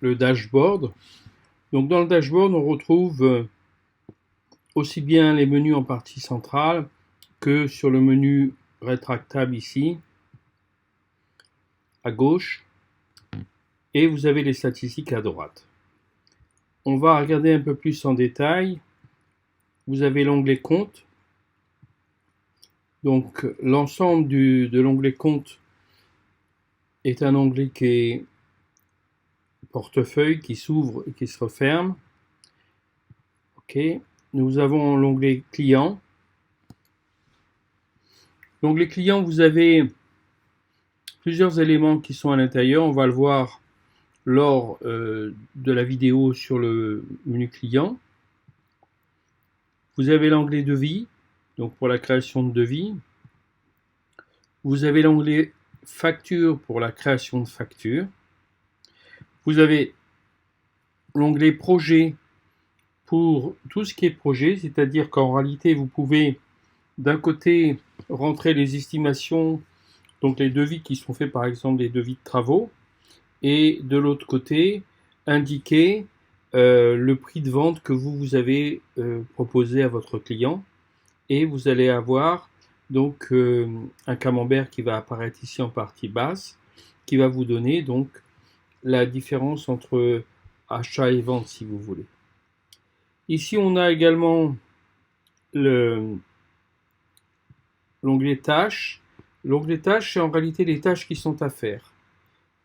le dashboard. Donc dans le dashboard, on retrouve aussi bien les menus en partie centrale que sur le menu rétractable ici, à gauche, et vous avez les statistiques à droite. On va regarder un peu plus en détail. Vous avez l'onglet compte. Donc l'ensemble de l'onglet compte est un onglet qui est portefeuille, qui s'ouvre et qui se referme. OK. Nous avons l'onglet client. L'onglet client, vous avez plusieurs éléments qui sont à l'intérieur. On va le voir lors de la vidéo sur le menu client. Vous avez l'onglet devis, donc pour la création de devis. Vous avez l'onglet facture pour la création de facture. Vous avez l'onglet projet pour tout ce qui est projet, c'est-à-dire qu'en réalité, vous pouvez d'un côté rentrer les estimations, donc les devis qui sont faits, par exemple des devis de travaux, et de l'autre côté, indiquer le prix de vente que vous avez proposé à votre client, et vous allez avoir donc un camembert qui va apparaître ici en partie basse, qui va vous donner donc la différence entre achat et vente si vous voulez. Ici on a également l'onglet tâches. L'onglet tâches, c'est en réalité les tâches qui sont à faire.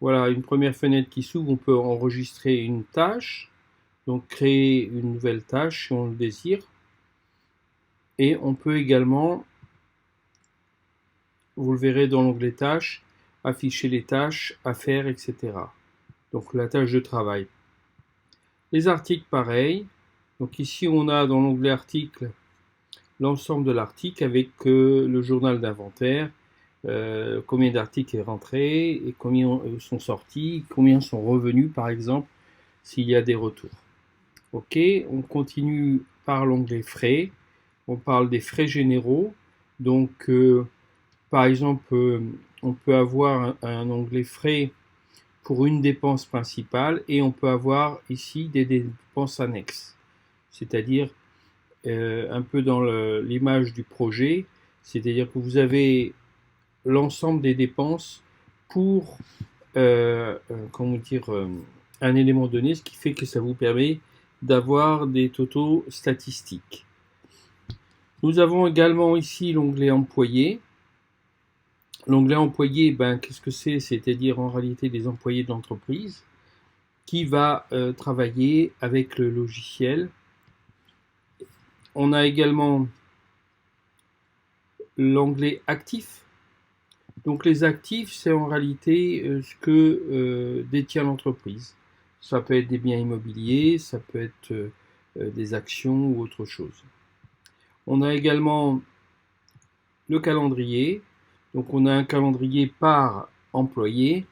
Voilà, une première fenêtre qui s'ouvre, on peut enregistrer une tâche, donc créer une nouvelle tâche si on le désire. Et on peut également, vous le verrez dans l'onglet tâches, afficher les tâches à faire, etc. Donc la tâche de travail. Les articles, pareil. Donc ici, on a dans l'onglet articles l'ensemble de l'article avec le journal d'inventaire, combien d'articles est rentré, et combien sont sortis, combien sont revenus par exemple, s'il y a des retours. Ok, on continue par l'onglet frais. On parle des frais généraux. Donc, par exemple, on peut avoir un onglet frais pour une dépense principale et on peut avoir ici des dépenses annexes. C'est-à-dire un peu dans l'image du projet, c'est-à-dire que vous avez l'ensemble des dépenses pour comment dire, un élément donné, ce qui fait que ça vous permet d'avoir des totaux statistiques. Nous avons également ici l'onglet employés. L'onglet employés, ben, qu'est-ce que c'est? C'est-à-dire en réalité des employés de l'entreprise qui va travailler avec le logiciel. On a également l'onglet actifs. Donc les actifs, c'est en réalité ce que détient l'entreprise. Ça peut être des biens immobiliers, ça peut être des actions ou autre chose. On a également le calendrier. Donc on a un calendrier par employé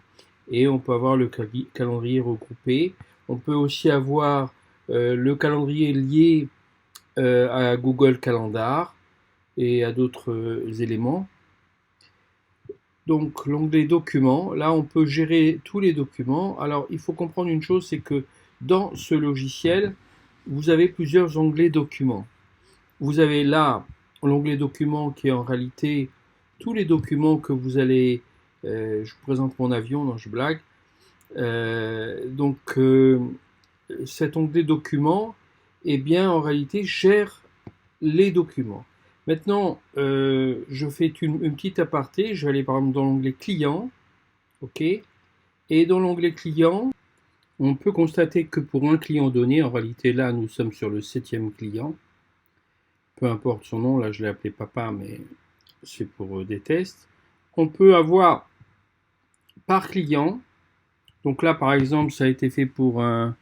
et on peut avoir le calendrier regroupé. On peut aussi avoir le calendrier lié à Google Calendar et à d'autres éléments. Donc l'onglet documents, là on peut gérer tous les documents. Alors il faut comprendre une chose, c'est que dans ce logiciel, vous avez plusieurs onglets documents. Vous avez là l'onglet documents qui est en réalité tous les documents que vous allez... je vous présente mon avion, non je blague. Cet onglet documents, eh bien en réalité gère les documents. Maintenant, je fais une petite aparté. Je vais aller par exemple dans l'onglet client. OK. Et dans l'onglet client, on peut constater que pour un client donné, en réalité là, nous sommes sur le 7e client. Peu importe son nom, là je l'ai appelé papa, mais c'est pour des tests. On peut avoir par client. Donc là, par exemple, ça a été fait pour un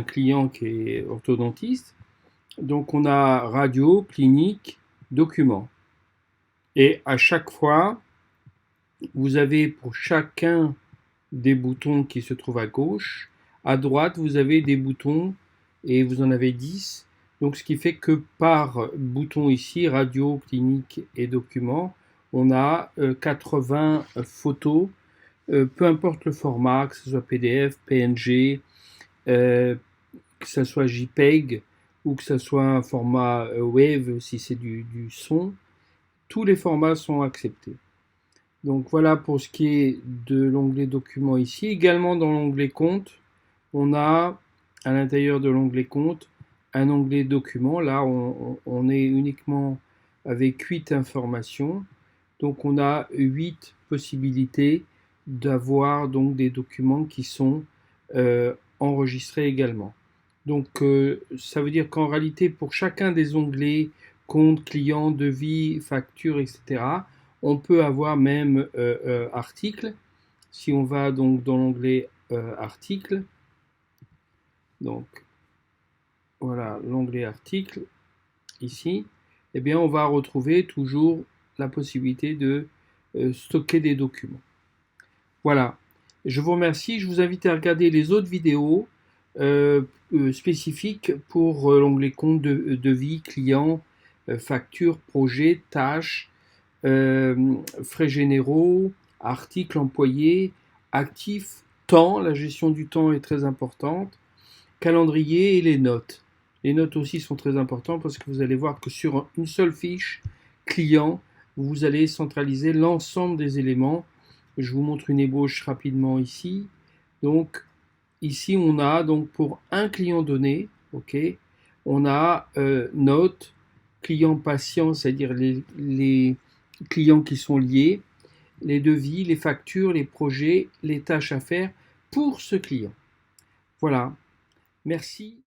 client qui est orthodontiste. Donc on a radio, clinique, documents. Et à chaque fois, vous avez pour chacun des boutons qui se trouvent à gauche. À droite, vous avez des boutons et vous en avez 10. Donc ce qui fait que par bouton ici, radio, clinique et documents, on a 80 photos, peu importe le format, que ce soit PDF, PNG, que ce soit JPEG ou que ce soit un format Wave si c'est du son, tous les formats sont acceptés. Donc voilà pour ce qui est de l'onglet documents ici. Également dans l'onglet compte, on a à l'intérieur de l'onglet compte un onglet documents. Là on est uniquement avec 8 informations. Donc on a 8 possibilités d'avoir donc des documents qui sont enregistrés également. Donc ça veut dire qu'en réalité pour chacun des onglets compte, client, devis, facture, etc., on peut avoir même article. Si on va donc dans l'onglet article, donc voilà l'onglet article ici, eh bien on va retrouver toujours la possibilité de stocker des documents. Voilà, je vous remercie, je vous invite à regarder les autres vidéos spécifiques pour l'onglet compte, devis, client, facture, projet, tâches, frais généraux, articles employés, actifs, temps, la gestion du temps est très importante, calendrier et les notes. Les notes aussi sont très importantes parce que vous allez voir que sur une seule fiche client, vous allez centraliser l'ensemble des éléments. Je vous montre une ébauche rapidement ici. Donc ici on a donc pour un client donné, ok, on a notes, client patient, c'est-à-dire les clients qui sont liés, les devis, les factures, les projets, les tâches à faire pour ce client. Voilà, merci.